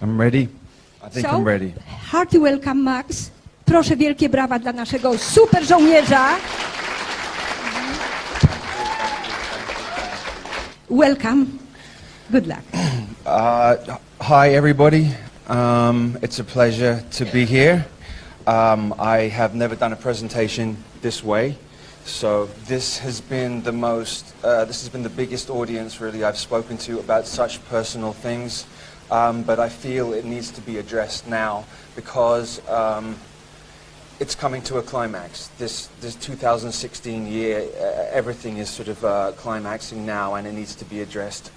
I'm ready. I think I'm ready. Hearty welcome, Max. Proszę wielkie brawa dla naszego super żołnierza. Welcome. Good luck. Hi, everybody. It's a pleasure to be here. I have never done a presentation this way, so this has been the biggest audience really I've spoken to about such personal things. But I feel it needs to be addressed now because it's coming to a climax. This 2016 year, everything is sort of climaxing now, and it needs to be addressed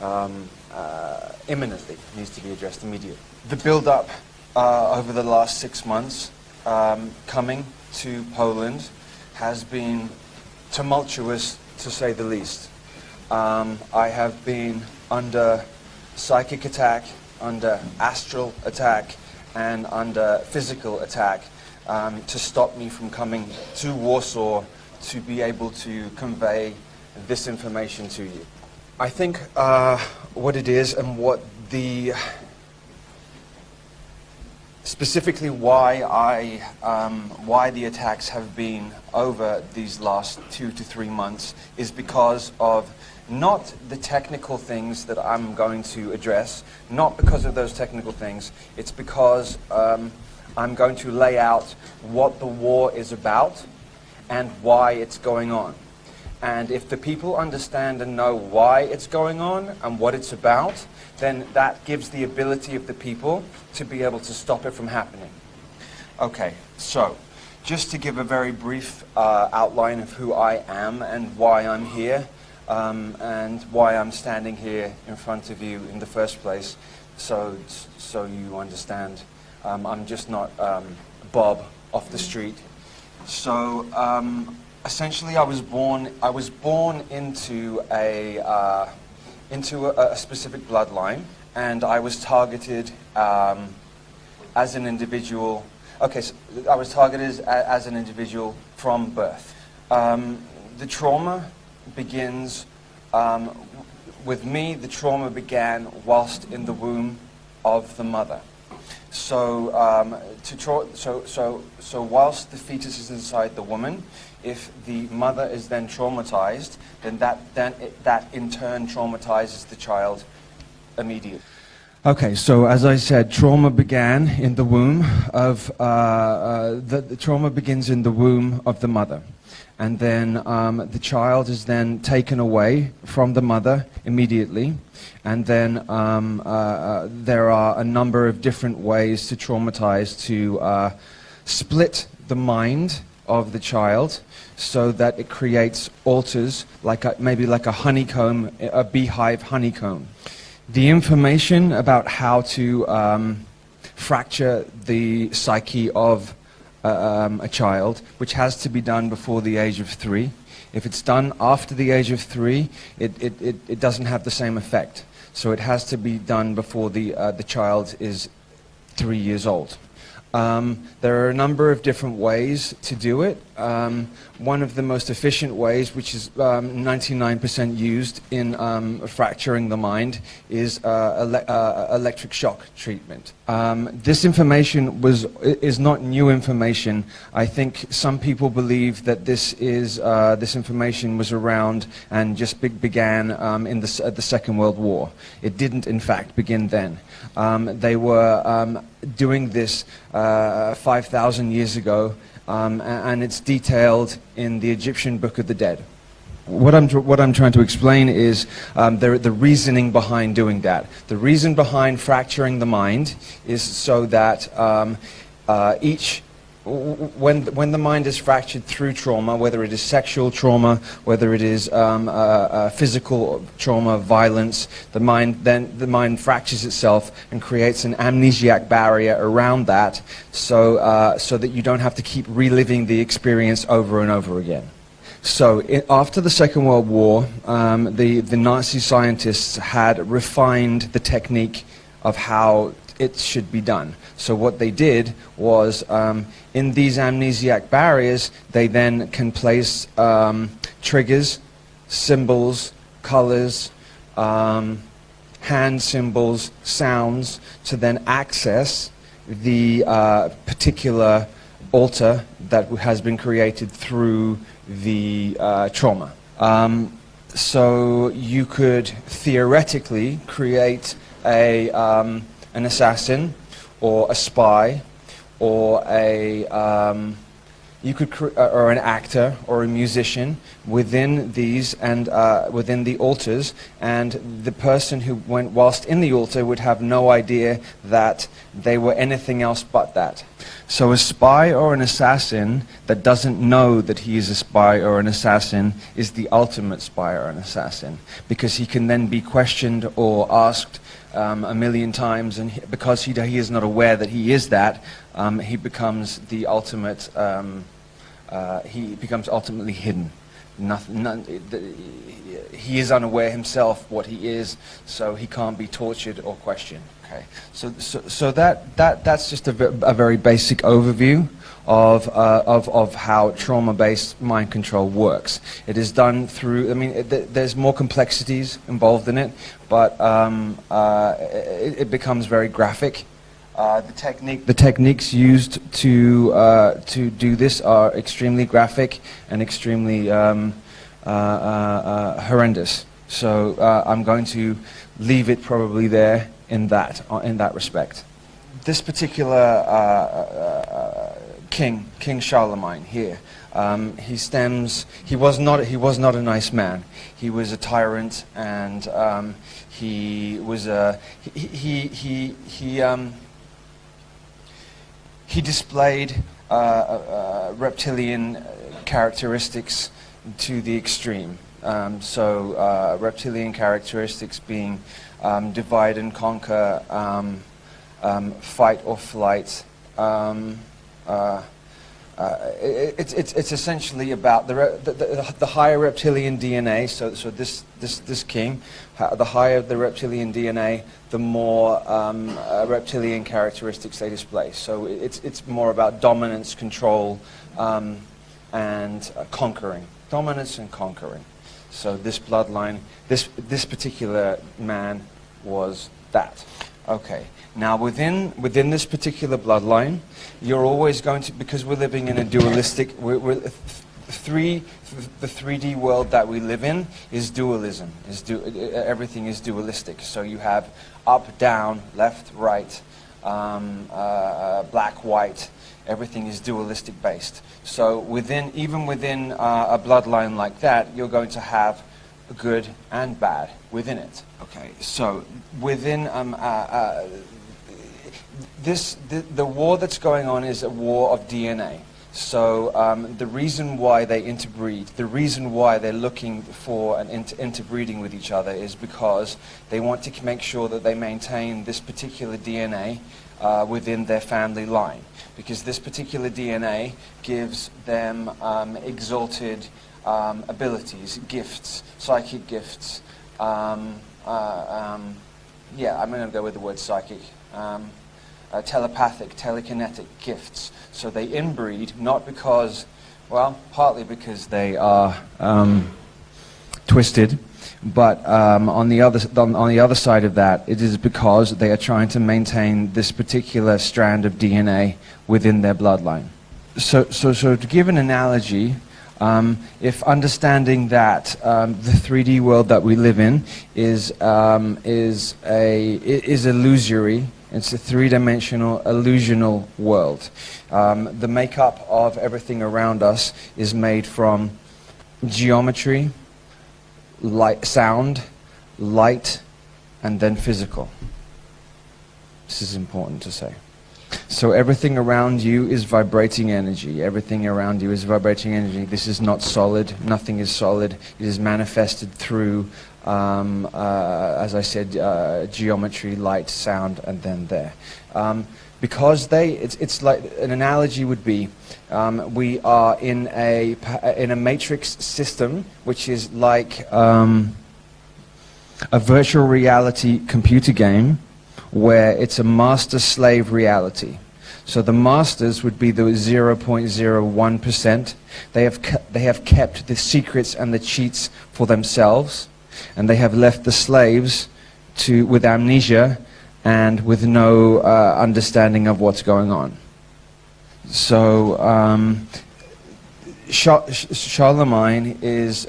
imminently. It needs to be addressed immediately. The build-up over the last 6 months coming to Poland has been tumultuous, to say the least. I have been under psychic attack, under astral attack, and under physical attack to stop me from coming to Warsaw to be able to convey this information to you. I think what it is and what specifically why the attacks have been over these last 2 to 3 months is because of not the technical things that I'm going to address, not because of those technical things. It's because I'm going to lay out what the war is about and why it's going on. And if the people understand and know why it's going on and what it's about, then that gives the ability of the people to be able to stop it from happening. Okay, so just to give a very brief outline of who I am and why I'm here, and why I'm standing here in front of you in the first place, so you understand. I'm just not Bob off the street. So essentially, I was born into a specific bloodline, and I was targeted as an individual. Okay, so I was targeted as an individual from birth. The trauma begins with me. The trauma began whilst in the womb of the mother. So, so whilst the fetus is inside the woman, if the mother is then traumatized, then that in turn traumatizes the child immediately. Okay, so as I said, trauma began in the womb of the trauma begins in the womb of the mother. And then the child is then taken away from the mother immediately. And then there are a number of different ways to traumatize, to split the mind of the child so that it creates altars, maybe like a honeycomb, a beehive honeycomb. The information about how to fracture the psyche of a child, which has to be done before the age of 3. If it's done after the age of 3, it doesn't have the same effect. So it has to be done before the child is 3 years old. There are a number of different ways to do it. One of the most efficient ways, which is 99% used in fracturing the mind, is electric shock treatment. This information is not new information. I think some people believe that this information was around and just began at the Second World War. It didn't, in fact, begin then. They were doing this 5,000 years ago, and it's detailed in the Egyptian Book of the Dead. What I'm trying to explain is the reasoning behind doing that. The reason behind fracturing the mind is so that when the mind is fractured through trauma, whether it is sexual trauma, whether it is physical trauma, violence, the mind fractures itself and creates an amnesiac barrier around that, so that you don't have to keep reliving the experience over and over again. So after the Second World War, the Nazi scientists had refined the technique of how it should be done. So what they did was, in these amnesiac barriers, they then can place triggers, symbols, colors, hand symbols, sounds, to then access the particular altar that has been created through the trauma. So you could theoretically create an assassin or a spy or or an actor or a musician within these and within the altars, and the person who went whilst in the altar would have no idea that they were anything else but that. So a spy or an assassin that doesn't know that he is a spy or an assassin is the ultimate spy or an assassin, because he can then be questioned or asked a million times, and because he is not aware that he is that, he becomes the ultimate. He becomes ultimately hidden. He is unaware himself what he is, so he can't be tortured or questioned. Okay, so that's just a very basic overview of how trauma-based mind control works. It is done through. I mean, there's more complexities involved in it, but it becomes very graphic. The techniques used to do this are extremely graphic and extremely horrendous. So I'm going to leave it probably there in that respect. This particular King Charlemagne here, he was not a nice man. He was a tyrant, and he displayed reptilian characteristics to the extreme. Reptilian characteristics being divide and conquer, fight or flight. It's essentially about the higher reptilian DNA. So this king, the higher the reptilian DNA, the more reptilian characteristics they display. So it's more about dominance, control, and conquering. Dominance and conquering. So this bloodline, this particular man was that. Okay. Now within this particular bloodline, you're always going to, because we're living in a dualistic, the 3D world that we live in is dualism. Everything is dualistic. So you have up, down, left, right, black, white. Everything is dualistic based. So even within a bloodline like that, you're going to have good and bad within it. Okay. So within the war that's going on is a war of DNA. So the reason why they interbreed, the reason why they're looking for an interbreeding with each other is because they want to make sure that they maintain this particular DNA within their family line. Because this particular DNA gives them exalted abilities, gifts, psychic gifts. Yeah, I'm going to go with the word psychic. Telepathic, telekinetic gifts. So they inbreed, not because, well, partly because they are twisted, but on the other side of that, it is because they are trying to maintain this particular strand of DNA within their bloodline. So to give an analogy, if understanding that the 3D world that we live in is illusory. It's a three-dimensional, illusional world. The makeup of everything around us is made from geometry, sound, light, and then physical. This is important to say. So everything around you is vibrating energy. Everything around you is vibrating energy. This is not solid. Nothing is solid. It is manifested through, as I said, geometry, light, sound, and then there. Because it's like an analogy would be, we are in a matrix system, which is like a virtual reality computer game, where it's a master-slave reality. So the masters would be the 0.01%. They have kept the secrets and the cheats for themselves, and they have left the slaves with amnesia and with no understanding of what's going on. So Charlemagne is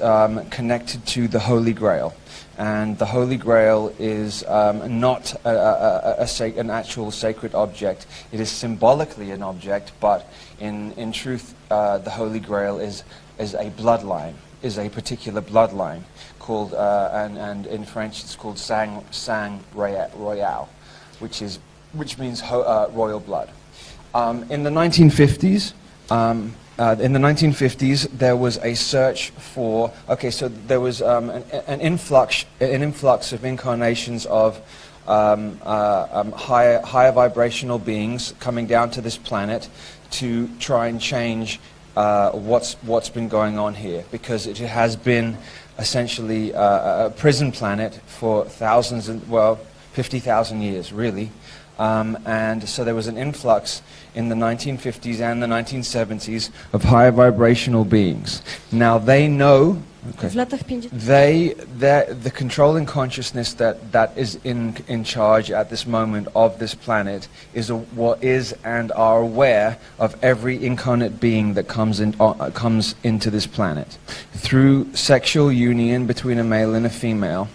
connected to the Holy Grail, and the Holy Grail is not an actual sacred object. It is symbolically an object, but in truth, the Holy Grail is a bloodline, is a particular bloodline called, and in French it's called sang royal, which means royal blood. In the 1950s, there was a search for. Okay, so there was an influx of incarnations of higher vibrational beings coming down to this planet to try and change what's been going on here, because it has been essentially a prison planet for 50,000 years, really. And so there was an influx in the 1950s and the 1970s of higher vibrational beings. Now they know, W latach 50. the controlling consciousness that is in charge at this moment of this planet is and are aware of every incarnate being that comes into this planet. Through sexual union between a male and a female,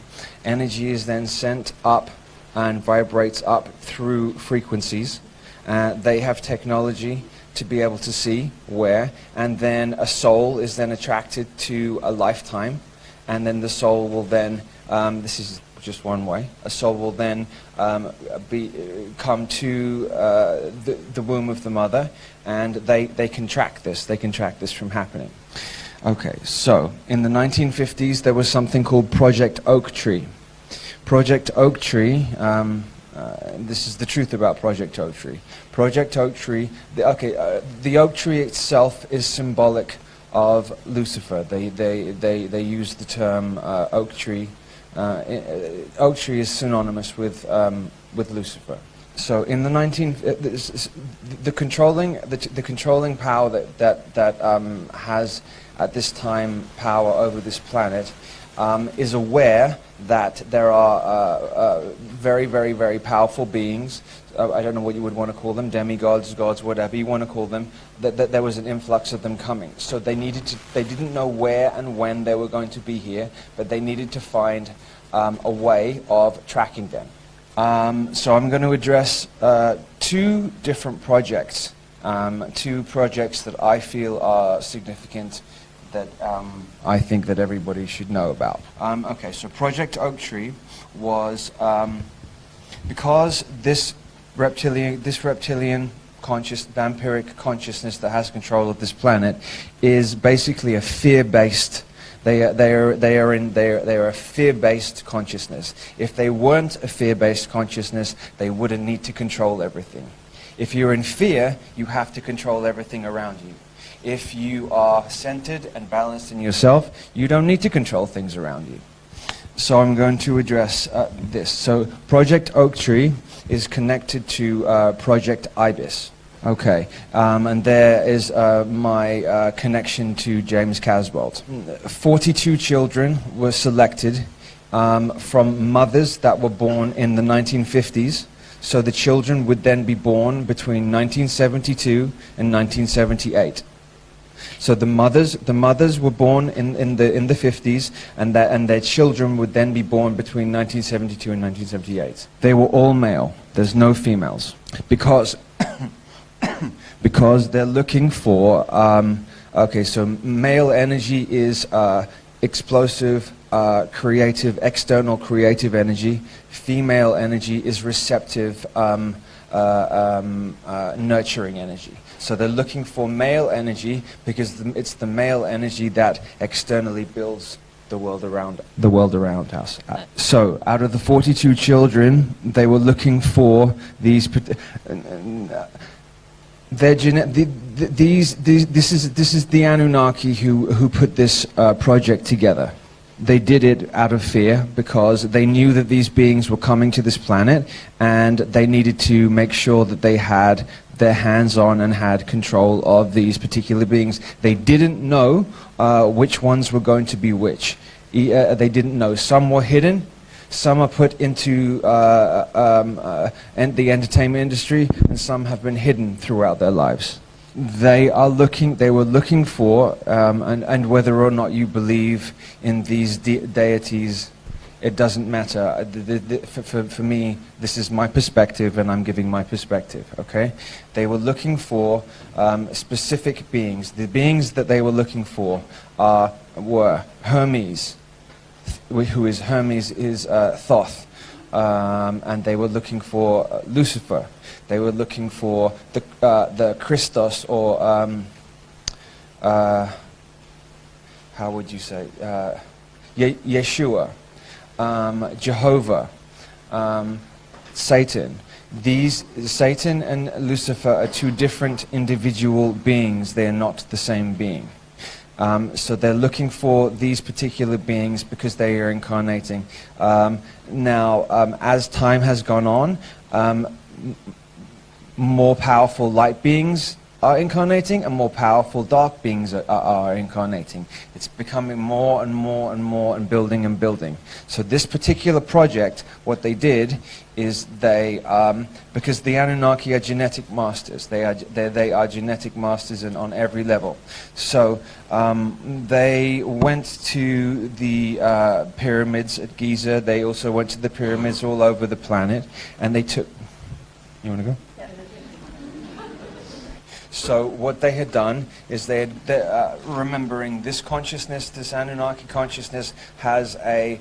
energy is then sent up and vibrates up through frequencies. They have technology to be able to see where, and then a soul is then attracted to a lifetime, and then the soul will then, this is just one way, a soul will then come to the womb of the mother, and they can track this from happening. Okay, so in the 1950s there was something called Project Oak Tree. Project Oak Tree, this is the truth about Project Oak Tree. Project Oak Tree, the oak tree itself is symbolic of Lucifer. They use the term oak tree. Oak tree is synonymous with Lucifer. So in the the controlling power that has at this time power over this planet is aware that there are very, very, very powerful beings. I don't know what you would want to call them, demigods, gods, whatever you want to call them. That there was an influx of them coming. So they didn't know where and when they were going to be here, but they needed to find a way of tracking them. So I'm going to address two different projects, two projects that I feel are significant, that I think that everybody should know about. Okay, so Project Oak Tree was because this reptilian vampiric consciousness that has control of this planet is basically a fear-based. They are a fear-based consciousness. If they weren't a fear-based consciousness, they wouldn't need to control everything. If you're in fear, you have to control everything around you. If you are centered and balanced in yourself, you don't need to control things around you. So I'm going to address this. So Project Oak Tree is connected to Project Ibis. Okay, and there is my connection to James Casbolt. 42 children were selected from mothers that were born in the 1950s. So the children would then be born between 1972 and 1978. So the mothers were born in the 50s, and their children would then be born between 1972 and 1978. They were all male. There's no females, because they're looking for. Okay, so male energy is explosive, creative, external creative energy. Female energy is receptive, nurturing energy. So they're looking for male energy because it's the male energy that externally builds the world around us. So out of the 42 children, they were looking for these. This is the Anunnaki who put this project together. They did it out of fear because they knew that these beings were coming to this planet, and they needed to make sure that they had their hands on and had control of these particular beings. They didn't know which ones were going to be which. They didn't know. Some were hidden, some are put into the entertainment industry, and some have been hidden throughout their lives. They were looking for, and whether or not you believe in these deities, it doesn't matter. For me, this is my perspective, and I'm giving my perspective, okay? They were looking for specific beings. The beings that they were looking for were Hermes, Hermes is Thoth, and they were looking for Lucifer. They were looking for the Christos, or how would you say, Yeshua, Jehovah, Satan. Satan and Lucifer are two different individual beings. They are not the same being. So they're looking for these particular beings because they are incarnating. Now, as time has gone on, more powerful light beings are incarnating, and more powerful dark beings are incarnating. It's becoming more and more and more, and building and building. So this particular project, what they did is they, because the Anunnaki are genetic masters, they are genetic masters on every level. So they went to the pyramids at Giza. They also went to the pyramids all over the planet, and they took. You want to go? So what they had done is they had, remembering this consciousness, this Anunnaki consciousness, has a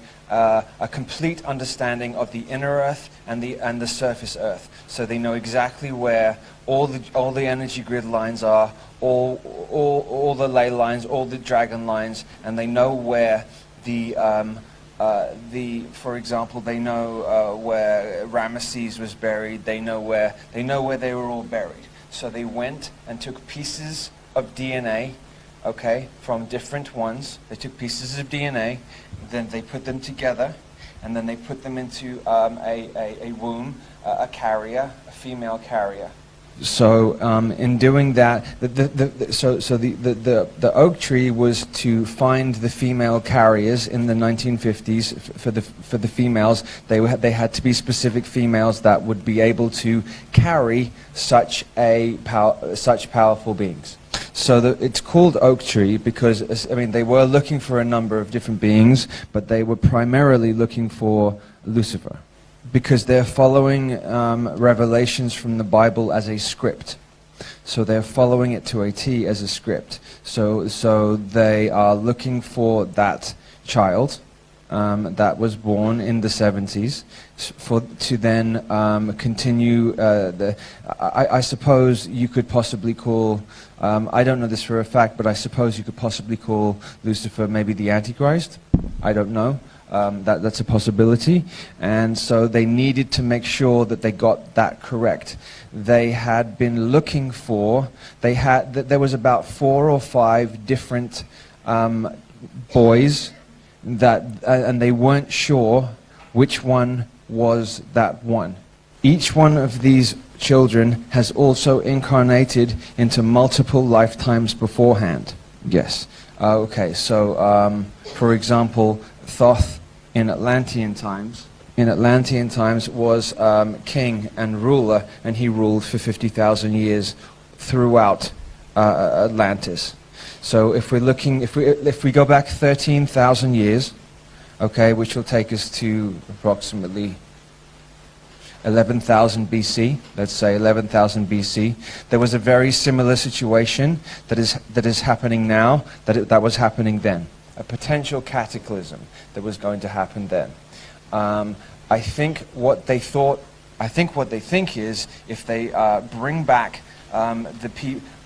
complete understanding of the inner Earth and the surface Earth. So they know exactly where all the energy grid lines are, all the ley lines, all the dragon lines, and they know where for example, they know where Ramesses was buried. They know where they were all buried. So they went and took pieces of DNA, okay, from different ones. They took pieces of DNA, then they put them together, and then they put them into a womb, a carrier, a female carrier. So in doing that, the oak tree was to find the female carriers in the 1950s. For the females, they had to be specific females that would be able to carry such powerful beings. So it's called oak tree because, I mean, they were looking for a number of different beings, but they were primarily looking for Lucifer, because they're following revelations from the Bible as a script. So they're following it to a T as a script. So they are looking for that child that was born in the 70s to then continue I suppose you could possibly call, I don't know this for a fact, but I suppose you could possibly call Lucifer maybe the Antichrist. I don't know. That's a possibility. And so they needed to make sure that they got that correct. They had been looking for, there was about 4 or 5 different boys that, and they weren't sure which one was that one. Each one of these children has also incarnated into multiple lifetimes beforehand. Yes. Okay, so for example, Thoth in Atlantean times was king and ruler, and he ruled for 50,000 years throughout Atlantis. So if we go back 13,000 years, okay, which will take us to approximately 11,000 BC, let's say 11,000 BC, there was a very similar situation that is happening now, that was happening then. A potential cataclysm that was going to happen then. I think what they think is, if they bring back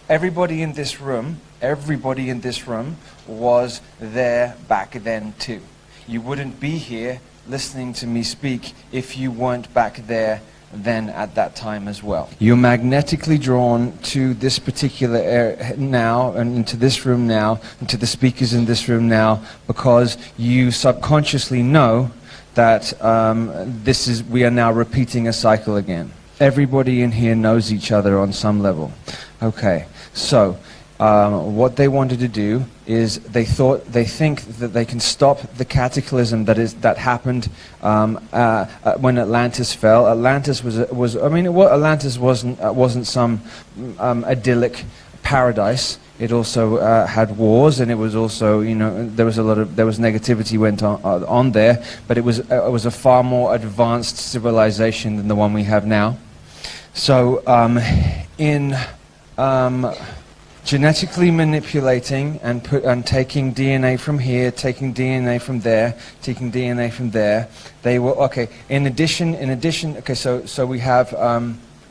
everybody in this room was there back then too. You wouldn't be here listening to me speak if you weren't back there then at that time as well. You're magnetically drawn to this particular area now, and into this room now, and to the speakers in this room now, because you subconsciously know that we are now repeating a cycle again. Everybody in here knows each other on some level. Okay, so what they wanted to do is they think that they can stop the cataclysm that happened when Atlantis fell. Atlantis Atlantis wasn't some idyllic paradise. It also had wars, and it was also, there was negativity went on there, but it was a far more advanced civilization than the one we have now. So in genetically manipulating and taking DNA from here, taking DNA from there, taking DNA from there, they were okay. In addition, okay. So we have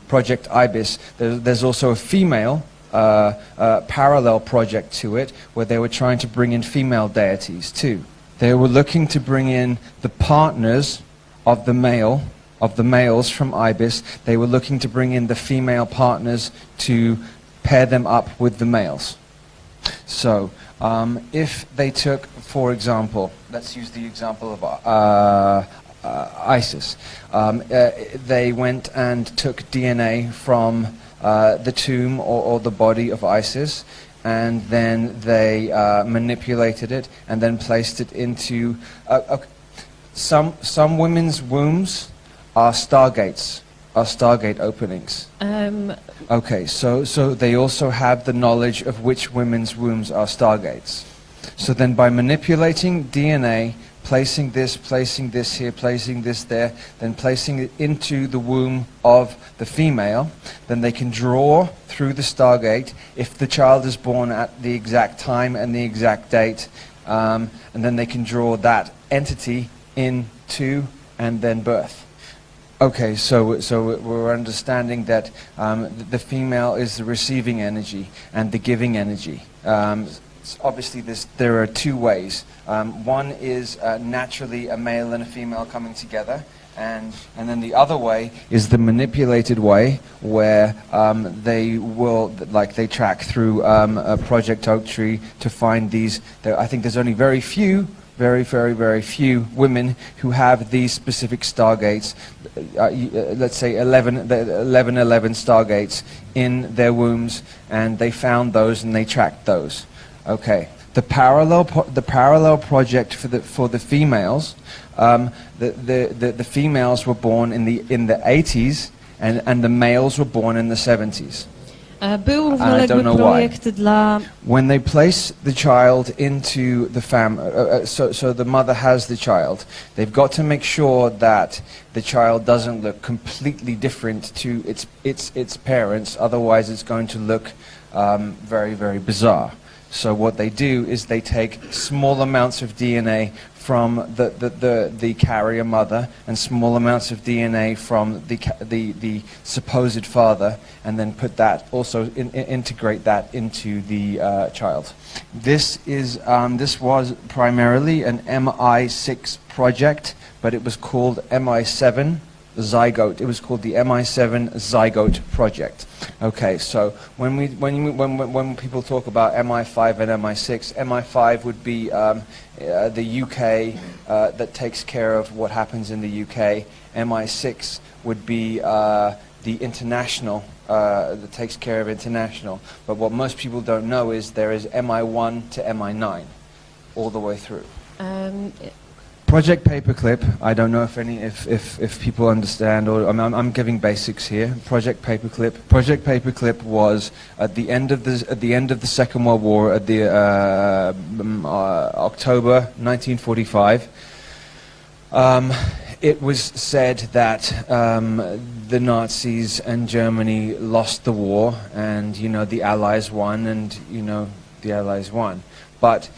Project Ibis. There's also a female parallel project to it, where they were trying to bring in female deities too. They were looking to bring in the partners of the males from Ibis. They were looking to bring in the female partners to pair them up with the males. So if they took, for example, let's use the example of ISIS. They went and took DNA from the tomb or the body of Isis, and then they manipulated it and then placed it into some women's wombs are stargates, are stargate openings. Okay, so they also have the knowledge of which women's wombs are stargates. So then by manipulating DNA, placing this here, placing this there, then placing it into the womb of the female, then they can draw through the stargate if the child is born at the exact time and the exact date, and then they can draw that entity into and then birth. Okay, so we're understanding that the female is the receiving energy and the giving energy. Obviously, there are two ways. One is naturally a male and a female coming together, and then the other way is the manipulated way, where they track through a Project Oak Tree to find these. I think there's only very few women who have these specific stargates. Let's say 11 stargates in their wombs, and they found those and they tracked those. Okay, the parallel project for the females, the females were born in the 80s, and the males were born in the 70s. Był równoległy projekt dla... When they place the child into the so the mother has the child, they've got to make sure that the child doesn't look completely different to its parents, otherwise it's going to look very, very bizarre. So what they do is they take small amounts of DNA from the carrier mother and small amounts of DNA from the supposed father, and then put that also integrate that into the child. This was primarily an MI6 project, but it was called MI7 Zygote. It was called the MI7 Zygote Project. Okay, so when people talk about MI5 and MI6, MI5 would be the UK that takes care of what happens in the UK. MI6 would be the international that takes care of international. But what most people don't know is there is MI1 to MI9 all the way through. Project Paperclip, I don't know if people understand, or I'm giving basics here. Project Paperclip was at the end of the Second World War, at the October 1945. It was said that the Nazis and Germany lost the war, and the Allies won, but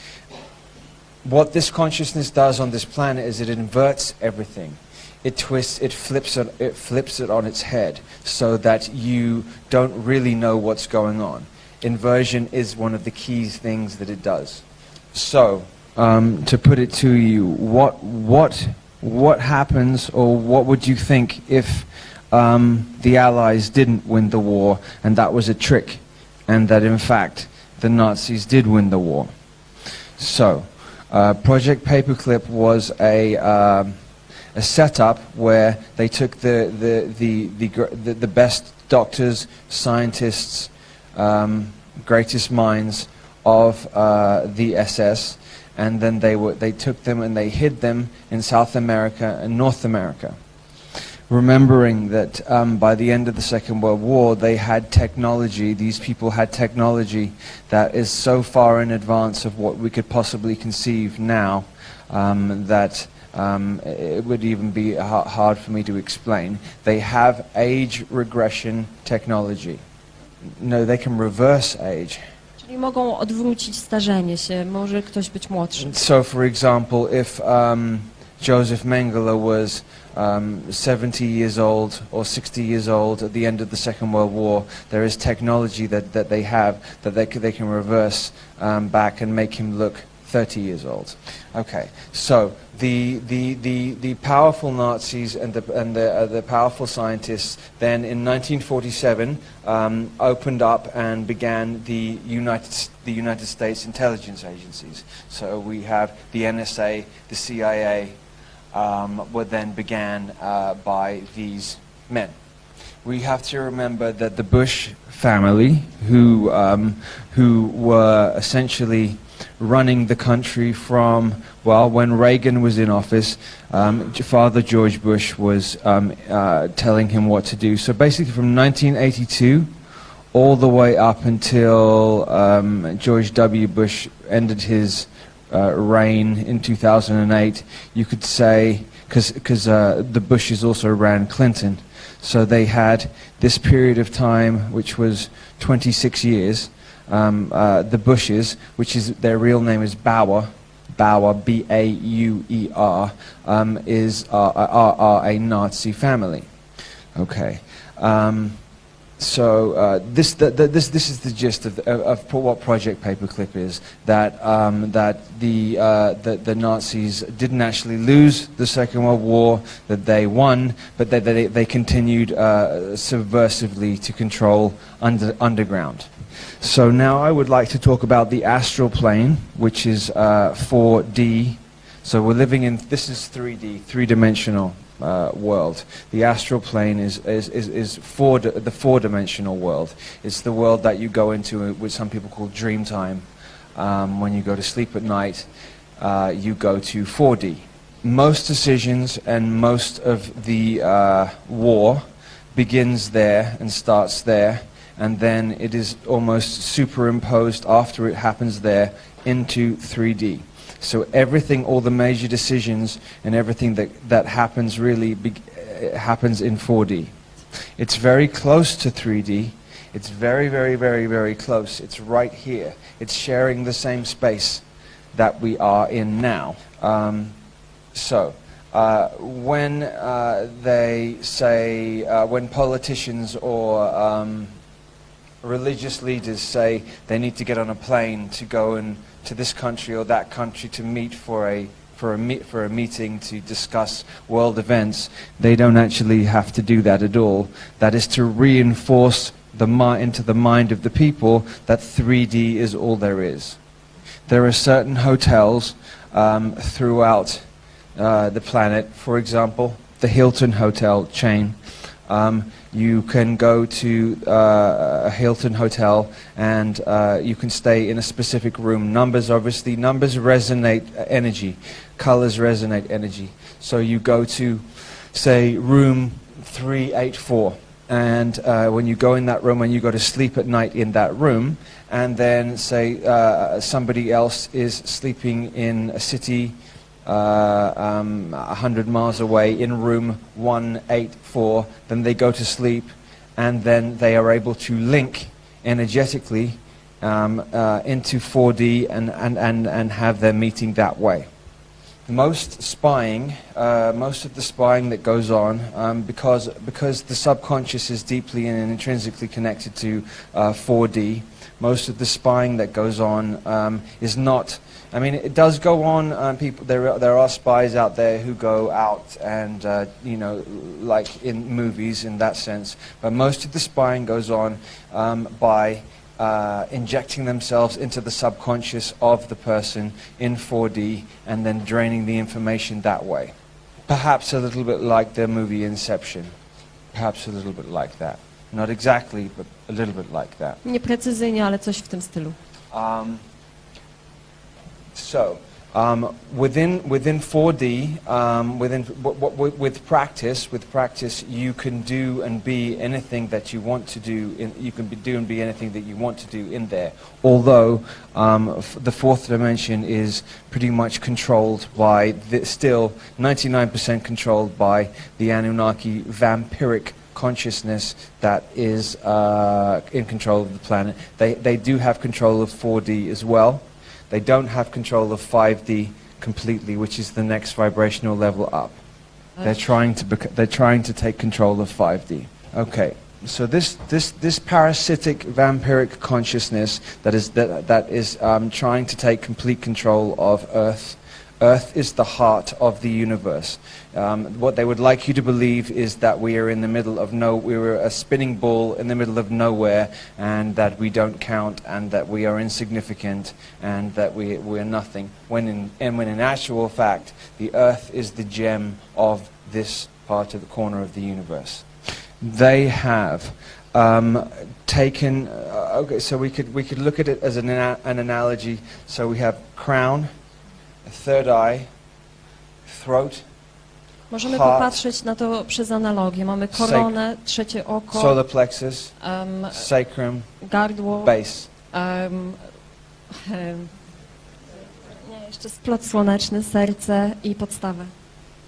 what this consciousness does on this planet is it inverts everything. It twists, it flips it on its head, so that you don't really know what's going on. Inversion is one of the key things that it does. So, to put it to you, what happens, or what would you think if the Allies didn't win the war, and that was a trick, and that in fact the Nazis did win the war? So, Project Paperclip was a setup where they took the best doctors, scientists, greatest minds of the SS, and then they took them and they hid them in South America and North America. Remembering that by the end of the Second World War, they had technology, these people had technology that is so far in advance of what we could possibly conceive now that it would even be hard for me to explain. They have age regression technology. No, they can reverse age. Czyli mogą odwrócić starzenie się, może ktoś być młodszy. So, for example, if Joseph Mengele was 70 years old or 60 years old at the end of the Second World War, there is technology that they have that they can reverse back and make him look 30 years old. Okay, so the powerful Nazis and the powerful scientists then in 1947 opened up and began the United States intelligence agencies. So we have the NSA, the CIA, were then began by these men. We have to remember that the Bush family, who were essentially running the country from, well, when Reagan was in office, Father George Bush was telling him what to do. So basically from 1982 all the way up until George W. Bush ended his reign in 2008, you could say, because the Bushes also ran Clinton, so they had this period of time which was 26 years. The Bushes, which is their real name is Bauer, B-A-U-E-R, are a Nazi family. Okay. So this is the gist of what Project Paperclip is. That the Nazis didn't actually lose the Second World War. That they won, but they continued subversively to control underground. So now I would like to talk about the astral plane, which is 4D. So we're living in, this is 3D, three-dimensional world. The astral plane is the four-dimensional world. It's the world that you go into, which some people call dream time. When you go to sleep at night, you go to 4D. Most decisions and most of the war begins there and starts there, and then it is almost superimposed after it happens there into 3D. So everything, all the major decisions and everything that happens really happens in 4D. It's very close to 3D. It's very, very, very, very close. It's right here. It's sharing the same space that we are in now. When they say, when politicians or religious leaders say they need to get on a plane to go to this country or that country to meet for a meeting to discuss world events, they don't actually have to do that at all. That is to reinforce into the mind of the people that 3D is all there is. There are certain hotels throughout the planet, for example, the Hilton hotel chain. You can go to a Hilton hotel and you can stay in a specific room. Numbers resonate energy. Colors resonate energy. So you go to, say, room 384. And when you go in that room and you go to sleep at night in that room, and then, say, somebody else is sleeping in a city 100 miles away in room 184, then they go to sleep, and then they are able to link energetically into 4D and have their meeting that way. Most of the spying that goes on, because the subconscious is deeply and intrinsically connected to 4D, most of the spying that goes on is not. I mean, it does go on. People, there are spies out there who go out and like in movies in that sense. But most of the spying goes on by injecting themselves into the subconscious of the person in 4D and then draining the information that way. Perhaps a little bit like the movie Inception. Perhaps a little bit like that. Not exactly, but a little bit like that. Nieprecyzyjnie, ale coś w tym stylu. Within 4D, with practice, you can do and be anything that you want to do. You can do and be anything that you want to do in there. Although the fourth dimension is pretty much controlled by still 99% controlled by the Anunnaki vampiric consciousness that is in control of the planet. They do have control of 4D as well. They don't have control of 5D completely, which is the next vibrational level up. They're trying to take control of 5D. Okay, so this parasitic vampiric consciousness that is trying to take complete control of Earth. Earth is the heart of the universe. What they would like you to believe is that we are in the middle of we're a spinning ball in the middle of nowhere, and that we don't count, and that we are insignificant, and that we're nothing. When in actual fact, the Earth is the gem of this part of the corner of the universe. They have taken. Okay, so we could look at it as an analogy. So we have crown, third eye, throat, Możemy heart, popatrzeć na to przez analogię. Mamy koronę, trzecie oko, solar plexus, sacrum, gardło, base. Nie, jeszcze splot słoneczny, serce i podstawę.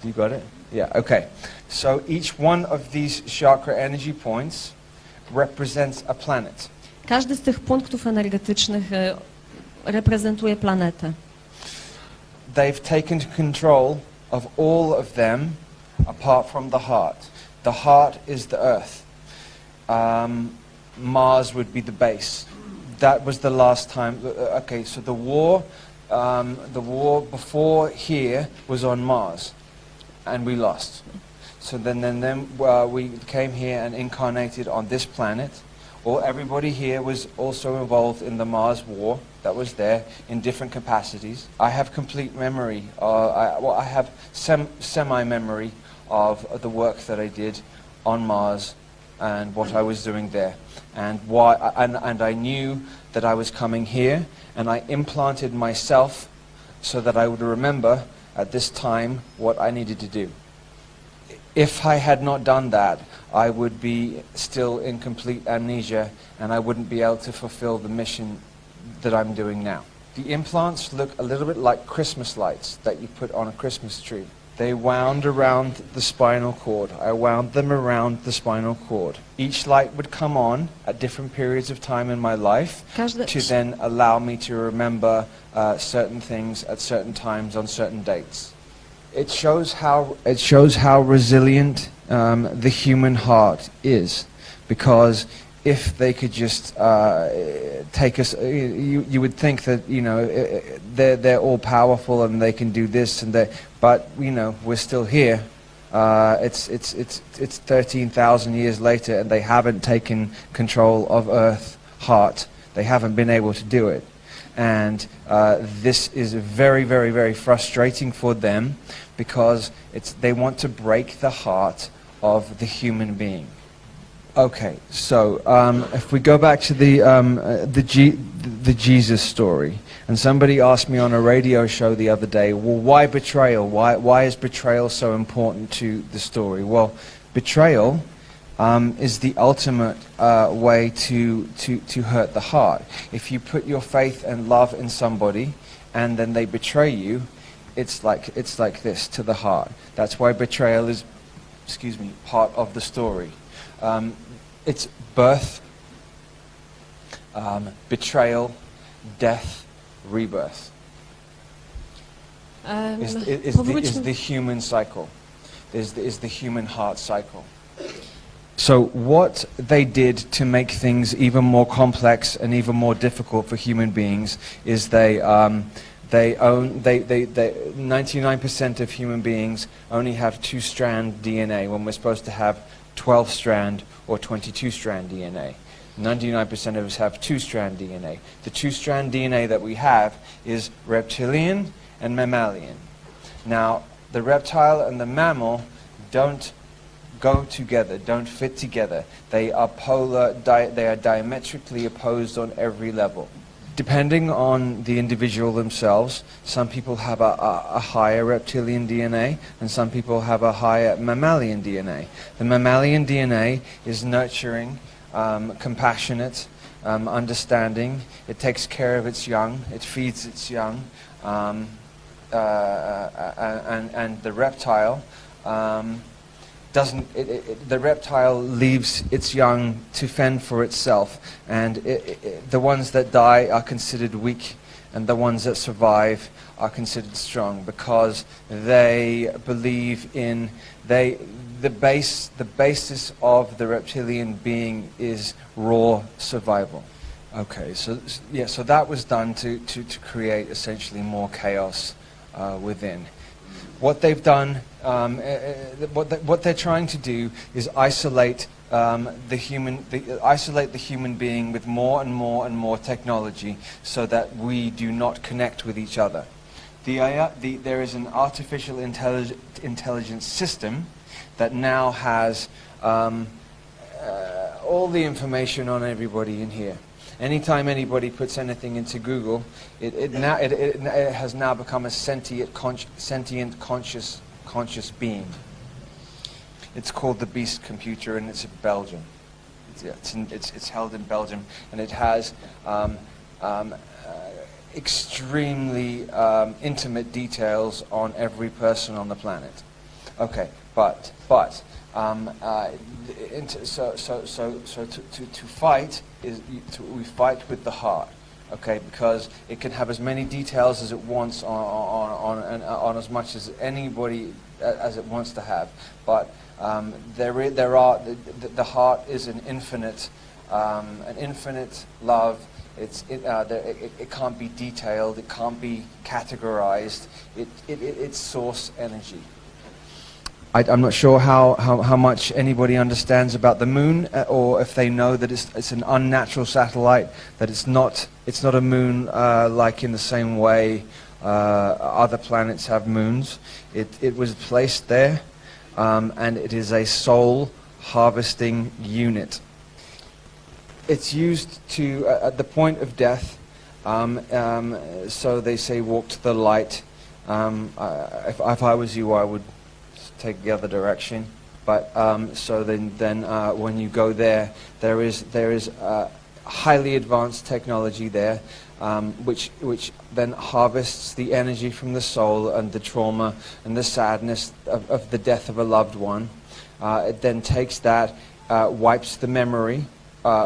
You got it? Yeah, okay. So each one of these chakra energy points represents a planet. Każdy z tych punktów energetycznych reprezentuje planetę. They've taken control of all of them apart from the heart. The heart is the earth. Mars would be the base. That was the last time. Okay, so the war before here was on Mars, and we lost. So then we came here and incarnated on this planet. Everybody here was also involved in the Mars war that was there in different capacities. I have complete memory. I have semi-memory of the work that I did on Mars and what I was doing there, and why. And I knew that I was coming here, and I implanted myself so that I would remember at this time what I needed to do. If I had not done that, I would be still in complete amnesia, and I wouldn't be able to fulfill the mission that I'm doing now. The implants look a little bit like Christmas lights that you put on a Christmas tree. They wound around the spinal cord. I wound them around the spinal cord. Each light would come on at different periods of time in my life to then allow me to remember certain things at certain times on certain dates. It shows how resilient the human heart is, because if they could just take us, you would think that they're all powerful and they can do this and that, but we're still here. It's 13,000 years later, and they haven't taken control of Earth, heart. They haven't been able to do it. And this is very, very, very frustrating for them, because they want to break the heart of the human being. Okay, so if we go back to the Jesus story, and somebody asked me on a radio show the other day, well, why betrayal? Why is betrayal so important to the story? Well, betrayal is the ultimate way to hurt the heart. If you put your faith and love in somebody, and then they betray you, it's like this to the heart. That's why betrayal is, part of the story. It's birth, betrayal, death, rebirth. Is the human cycle. Is the human heart cycle. So what they did to make things even more complex and even more difficult for human beings is 99% of human beings only have 2-strand DNA when we're supposed to have 12-strand or 22-strand DNA. 99% of us have 2-strand DNA. The 2-strand DNA that we have is reptilian and mammalian. Now, the reptile and the mammal don't go together, don't fit together. They are they are diametrically opposed on every level. Depending on the individual themselves, some people have a higher reptilian DNA and some people have a higher mammalian DNA. The mammalian DNA is nurturing, compassionate, understanding. It takes care of its young, it feeds its young, and the reptile the reptile leaves its young to fend for itself, and the ones that die are considered weak, and the ones that survive are considered strong, because they believe in the basis of the reptilian being is raw survival. Okay, so yeah, so that was done to create essentially more chaos within. What they've done, what they're trying to do is isolate the human being with more and more and more technology, so that we do not connect with each other. There is an artificial intelligence system that now has all the information on everybody in here. Anytime anybody puts anything into Google, it has now become a sentient, conscious being. It's called the Beast Computer, and it's in Belgium. It's held in Belgium, and it has extremely intimate details on every person on the planet. Okay, but to fight we fight with the heart, okay? Because it can have as many details as it wants on as much as anybody as it wants to have. But the heart is an infinite love. It can't be detailed. It can't be categorized. It's source energy. I'm not sure how much anybody understands about the moon, or if they know that it's an unnatural satellite, that it's not a moon like in the same way other planets have moons. It was placed there, and it is a soul harvesting unit. It's used to at the point of death. So they say, walk to the light. If I was you, I would take the other direction. But so then when you go there, there is highly advanced technology there, which then harvests the energy from the soul and the trauma and the sadness of the death of a loved one. It then takes that, wipes the memory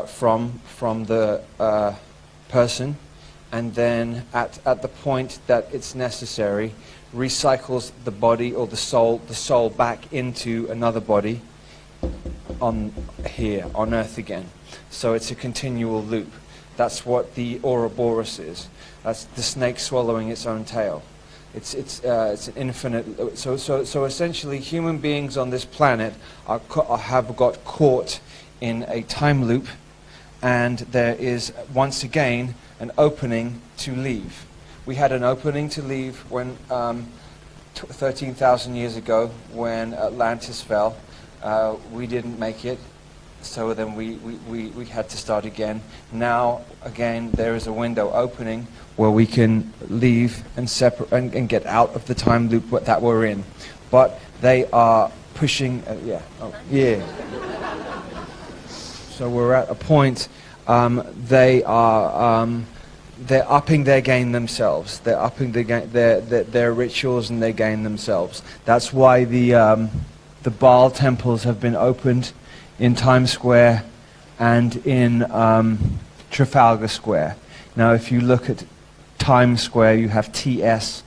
from the person, and then at the point that it's necessary, recycles the body or the soul back into another body on Earth again. So it's a continual loop. That's what the Ouroboros is. That's the snake swallowing its own tail. It's an infinite. So essentially, human beings on this planet have got caught in a time loop, and there is once again an opening to leave. We had an opening to leave when 13,000 years ago, when Atlantis fell. We didn't make it, so then we had to start again. Now, again, there is a window opening where we can leave and separate and get out of the time loop that we're in. But they are pushing, So we're at a point, they're upping their game themselves. They're upping their rituals and their game themselves. That's why the Baal temples have been opened in Times Square and in Trafalgar Square. Now, if you look at Times Square, you have TS,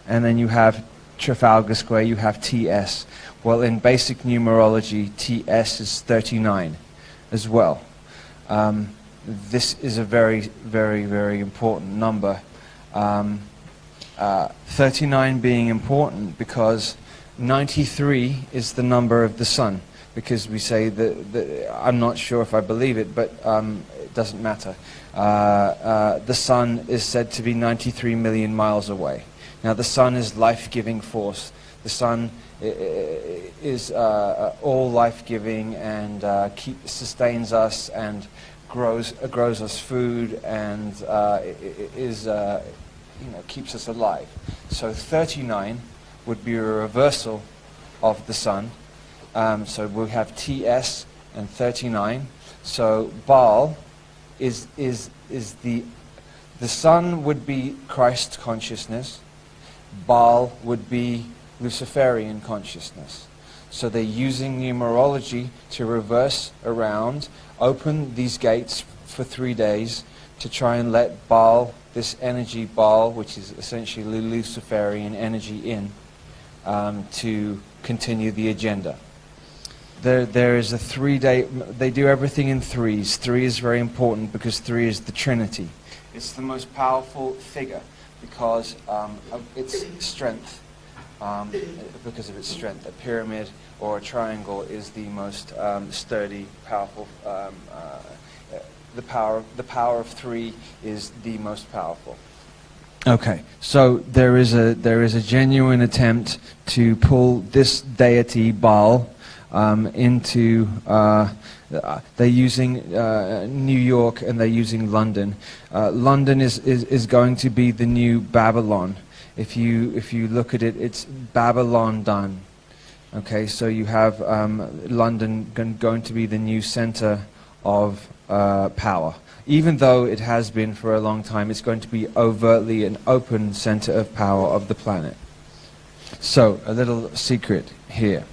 and then you have Trafalgar Square, you have TS. Well, in basic numerology, TS is 39 as well. This is a very, very, very important number. 39 being important because 93 is the number of the sun. Because we say that I'm not sure if I believe it, but it doesn't matter. The sun is said to be 93 million miles away. Now, the sun is life-giving force. The sun is all life-giving and sustains us and grows us food and keeps us alive. So 39 would be a reversal of the sun. So we have TS and 39. So Baal is the sun would be Christ consciousness. Baal would be Luciferian consciousness. So they're using numerology to reverse around, open these gates for 3 days to try and let Baal, this energy Baal, which is essentially Luciferian energy, in to continue the agenda. There is a 3-day, they do everything in threes. 3 is very important because 3 is the Trinity. It's the most powerful figure because of its strength. Because of its strength, a pyramid or a triangle is the most sturdy, powerful. The power of 3 is the most powerful. Okay, so there is a genuine attempt to pull this deity Baal into. They're using New York and they're using London. London is going to be the new Babylon. If you look at it, it's Babylon done. Okay, so you have London going to be the new center of power. Even though it has been for a long time, it's going to be overtly an open center of power of the planet. So, a little secret here.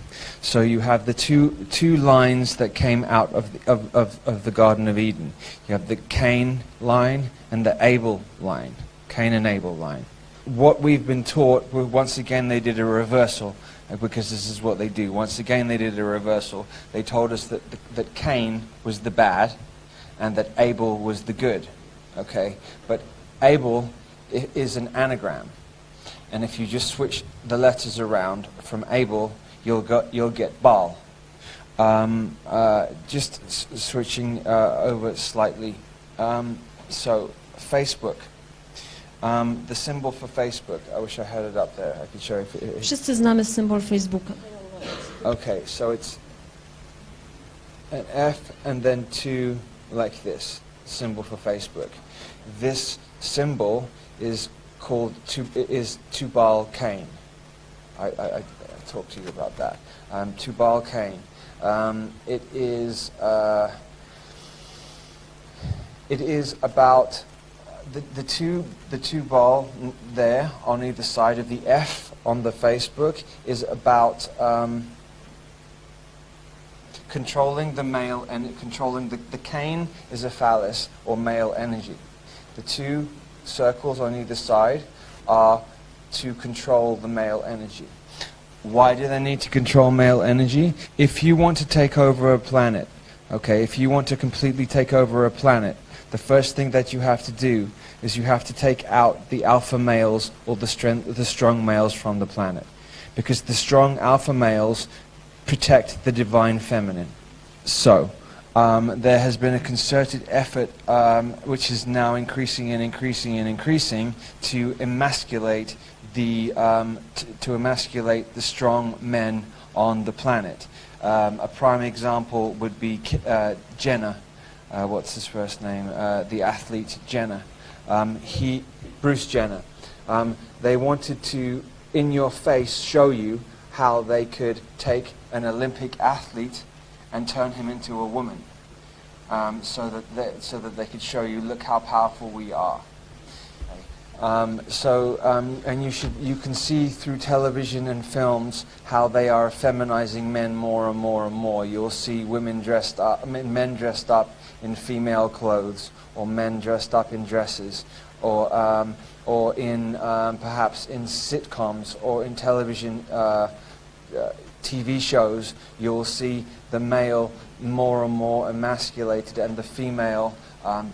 So you have the two lines that came out of the Garden of Eden. You have the Cain line and the Abel line. Cain and Abel line. What we've been taught, once again they did a reversal, because this is what they do. Once again they did a reversal. They told us that Cain was the bad and that Abel was the good. Okay? But Abel is an anagram. And if you just switch the letters around from Abel, you'll get Baal. Just switching over slightly. So Facebook. The symbol for Facebook. I wish I had it up there. I could show you. Wszyscy znamy symbol Facebooka. Okay, so it's an F and then 2 like this. Symbol for Facebook. This symbol is called Tubal Cain. I talked to you about that. Tubal Cain. It is about the two ball there on either side of the F on the Facebook is about controlling the male and controlling the Cain is a phallus or male energy. The 2 circles on either side are to control the male energy. Why do they need to control male energy? If you want to take over a planet, okay, if you want to completely take over a planet, the first thing that you have to do is you have to take out the alpha males or the strong males from the planet. Because the strong alpha males protect the divine feminine. So, there has been a concerted effort, which is now increasing and increasing and increasing, to emasculate the strong men on the planet. A prime example would be Jenner. What's his first name? The athlete Jenner. Bruce Jenner. They wanted to, in your face, show you how they could take an Olympic athlete and turn him into a woman, so that they could show you, look how powerful we are. And you can see through television and films how they are feminizing men more and more and more. You'll see men dressed up in female clothes, or men dressed up in dresses, or in perhaps in sitcoms or in television TV shows. You'll see the male more and more emasculated and the female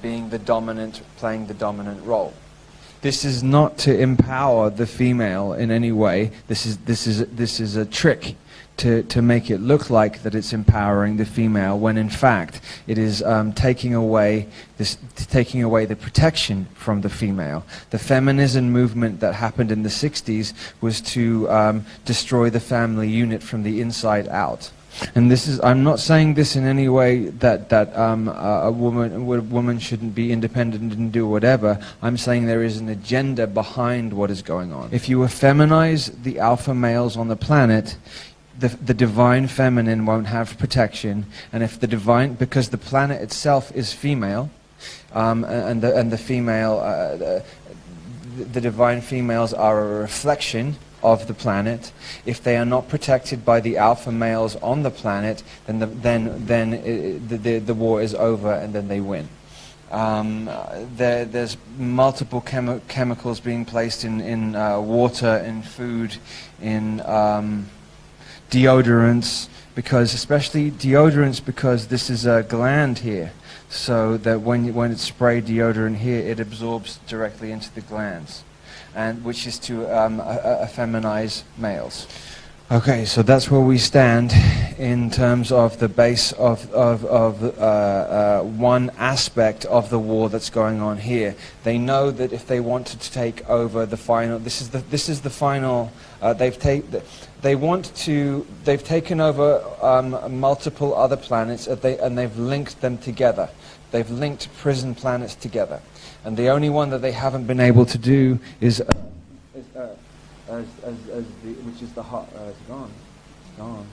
being the dominant, playing the dominant role. This is not to empower the female in any way. This is a trick to make it look like that it's empowering the female, when in fact it is taking away the protection from the female. The feminism movement that happened in the 60s was to destroy the family unit from the inside out. And this is, I'm not saying this in any way that a woman shouldn't be independent and do whatever. I'm saying there is an agenda behind what is going on. If you effeminize the alpha males on the planet, the divine feminine won't have protection, and if the divine, because the planet itself is female, and the female, the divine females are a reflection of the planet. If they are not protected by the alpha males on the planet, then the war is over, and then they win. There's multiple chemicals being placed in water, in food, in deodorants, especially deodorants, because this is a gland here, so that when it's sprayed deodorant here, it absorbs directly into the glands, and which is to effeminize males. Okay, so that's where we stand in terms of the base of one aspect of the war that's going on here. They know that if they wanted to take over the final, this is the final. They've taken over multiple other planets, and they've linked them together. They've linked prison planets together, and the only one that they haven't been able to do is which is the heart. It's gone. It's gone.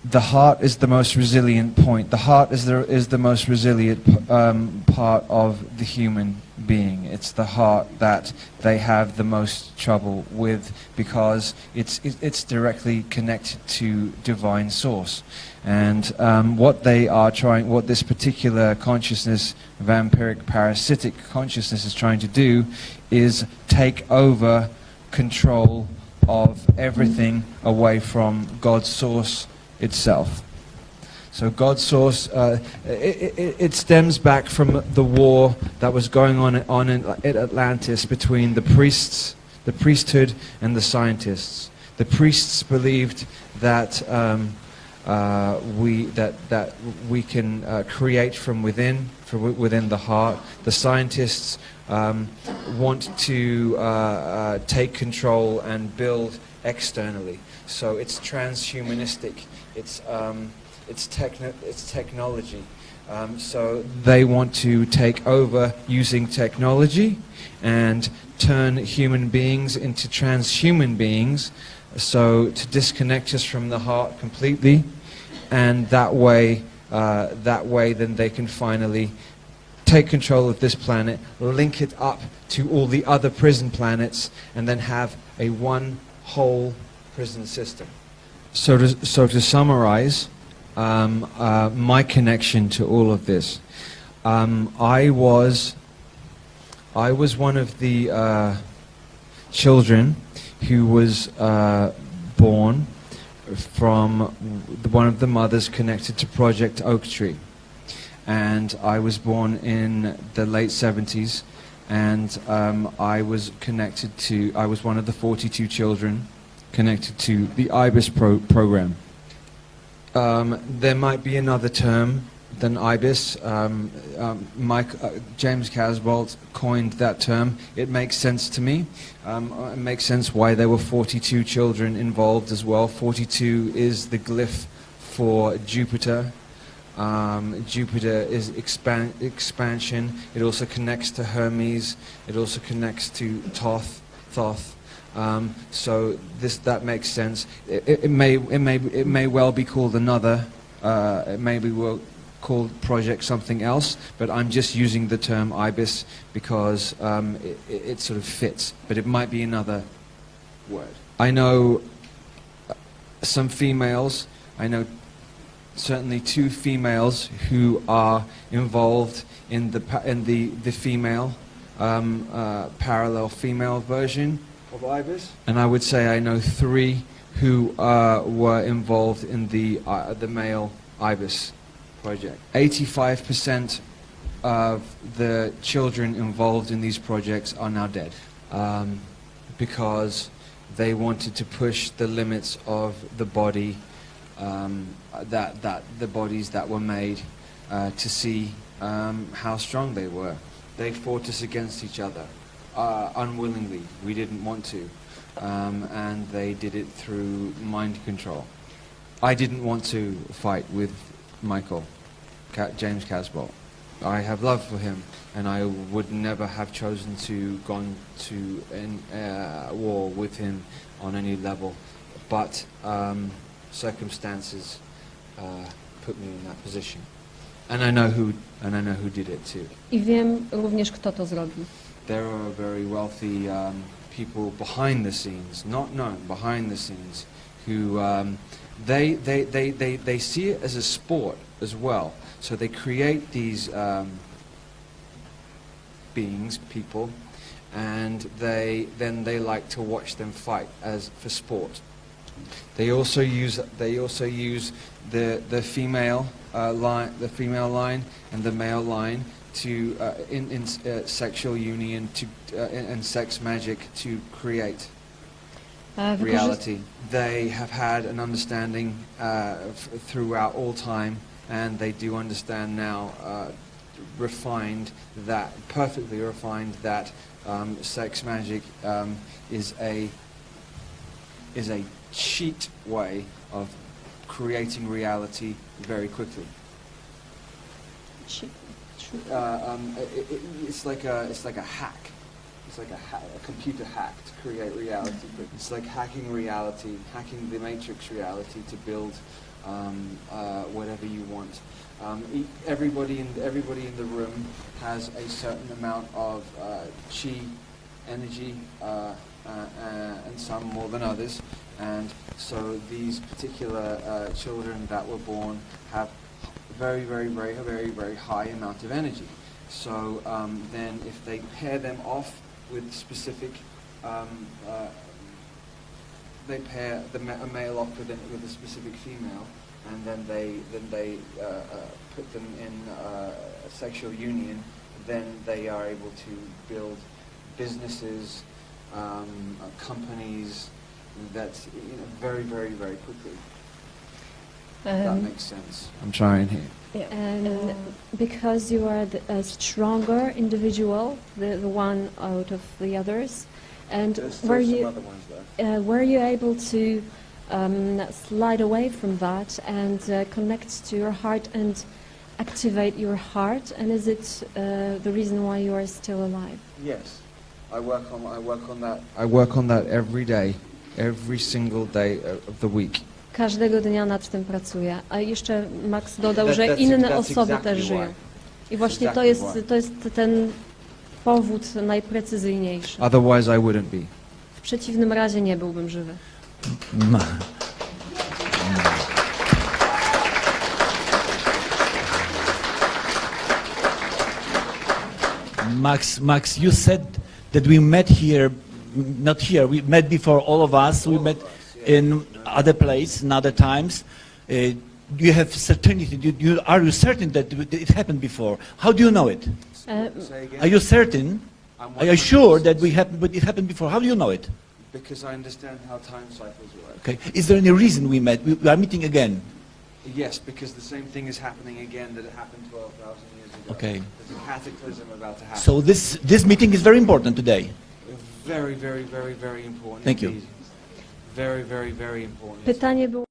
The heart is the most resilient point. The heart is the most resilient part of the human being. It's the heart that they have the most trouble with, because it's directly connected to divine source. And what this particular consciousness, vampiric parasitic consciousness, is trying to do is take over control of everything away from God's source itself. So God's source, it stems back from the war that was going on in Atlantis between the priests, the priesthood, and the scientists. The priests believed that we can create from within the heart. The scientists want to take control and build externally. So it's transhumanistic. It's technology. So they want to take over using technology and turn human beings into transhuman beings, so to disconnect us from the heart completely, and that way then they can finally take control of this planet, link it up to all the other prison planets, and then have a one whole prison system. So to summarize my connection to all of this, I was one of the children who was born from one of the mothers connected to Project Oak Tree. And I was born in the late 70s, and I was one of the 42 children connected to the IBIS program. There might be another term than IBIS. James Casbolt coined that term. It makes sense to me. It makes sense why there were 42 children involved as well. 42 is the glyph for Jupiter. Jupiter is expansion. It also connects to Hermes. It also connects to Thoth. So that makes sense. It may well be called another. It may be called Project something else, but I'm just using the term IBIS because it sort of fits. But it might be another word. I know some females. I know certainly 2 females who are involved in the female parallel female version of IBIS, and I would say I know 3 who were involved in the male IBIS project. 85% of the children involved in these projects are now dead, because they wanted to push the limits of the body, that the bodies that were made, to see how strong they were. They fought us against each other, unwillingly. We didn't want to, and they did it through mind control. I didn't want to fight with Michael, James Casbolt. I have love for him, and I would never have chosen to gone to war with him on any level. But circumstances put me in that position, and I know who did it too. I wiem również, kto to zrobił. There are very wealthy people behind the scenes, not known, behind the scenes, who they see it as a sport as well. So they create these beings, people, and they like to watch them fight as for sport. They also use the female line and the male line to in sexual union to and sex magic to create reality. They have had an understanding throughout all time, and they do understand now, perfectly refined, that sex magic is a cheat way of creating reality very quickly. It's like a hack. It's like a computer hack to create reality. It's like hacking reality, hacking the matrix reality to build whatever you want. Everybody in the room has a certain amount of chi, energy, and some more than others. And so these particular children that were born have very high amount of energy. So then if they pair them off with specific, they pair a male off with a specific female, and then they put them in a sexual union, then they are able to build businesses, companies, that's very quickly. That makes sense. I'm trying here. And because you are a stronger individual, the one out of the others, and There's still some other ones there. were you able to slide away from that and connect to your heart and activate your heart? And is it the reason why you are still alive? Yes, I work on that. I work on that every day, every single day of the week. Każdego dnia nad tym pracuję. A jeszcze Max dodał, że That's inne osoby exactly też why. żyją. I właśnie Exactly to jest ten powód najprecyzyjniejszy. Otherwise I wouldn't be. W przeciwnym razie nie byłbym żywy. Max, you said that we met here, not here, we met before, all of us, we met in other place, in other times. You have certainty, are you certain that it happened before? How do you know it? Say again? Are you certain? Are you sure that it happened before? How do you know it? Because I understand how time cycles work. Okay. Is there any reason we met? We are meeting again. Yes, because the same thing is happening again that it happened 12,000 years ago. Okay. There's a cataclysm about to happen. So this meeting is very important today. Very important. Thank you. Indeed. Very important. Pytanie było